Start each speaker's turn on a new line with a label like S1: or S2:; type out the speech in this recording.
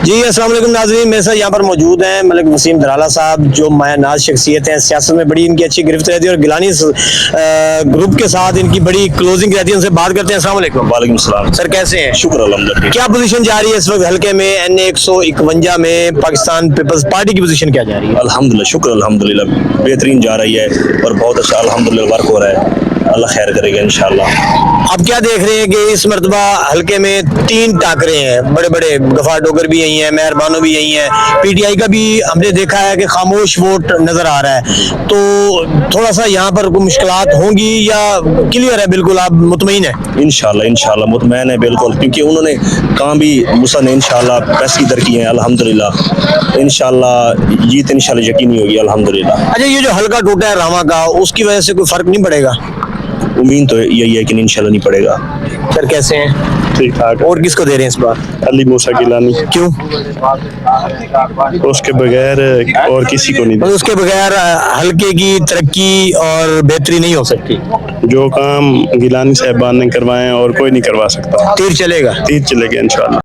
S1: جی السلام علیکم ناظرین، میرے ساتھ یہاں پر موجود ہیں ملک وسیم درالا صاحب، جو مایہ ناز شخصیت ہیں، سیاست میں بڑی ان کی اچھی گرفت رہتی ہے، اور گیلانی گروپ کے ساتھ ان کی بڑی کلوزنگ رہتی ہے. ان سے بات کرتے ہیں. السلام علیکم.
S2: وعلیکم السلام.
S1: سر کیسے ہیں؟
S2: شکر الحمدللہ.
S1: کیا پوزیشن جا رہی ہے اس وقت حلقے میں NA 151 میں پاکستان پیپلز پارٹی کی پوزیشن کیا جا رہی ہے؟
S2: الحمدللہ شکر الحمدللہ بہترین جا رہی ہے اور بہت اچھا الحمدللہ ورک ہو رہا ہے. اللہ خیر کرے گا انشاءاللہ.
S1: اب کیا دیکھ رہے ہیں کہ اس مرتبہ حلقے میں 3 ٹاکرے ہیں بڑے بڑے، غفار ڈوگر بھی یہی ہیں، مہر بانو بھی یہی ہیں، PTI کا بھی ہم نے دیکھا ہے کہ خاموش ووٹ نظر آ رہا ہے. تو تھوڑا سا یہاں پر کوئی مشکلات ہوں گی یا کلیئر ہے بالکل آپ مطمئن ہیں؟
S2: انشاءاللہ مطمئن ہے بالکل، کیونکہ انہوں نے کام بھی موسیٰ نے انشاءاللہ پیسے در کی ہیں الحمدللہ. انشاءاللہ جیت انشاءاللہ یقینی ہوگی الحمدللہ.
S1: اچھا، یہ جو حلقہ ٹوٹا ہے راما کا، اس کی وجہ سے کوئی فرق نہیں پڑے گا؟
S2: امید تو یہی ہے کہ انشاءاللہ نہیں پڑے گا.
S1: سر کیسے ہیں؟
S3: ٹھیک ٹھاک.
S1: اور کس کو دے رہے ہیں اس بار؟
S3: علی موسیٰ گیلانی.
S1: کیوں؟
S3: اس کے بغیر اور کسی کو نہیں دے.
S1: اس کے بغیر حلقے کی ترقی اور بہتری نہیں ہو سکتی.
S3: جو کام گیلانی صاحبان نے کروائے ہیں اور کوئی نہیں کروا سکتا.
S1: تیر چلے گا.
S3: تیر چلے گا انشاءاللہ.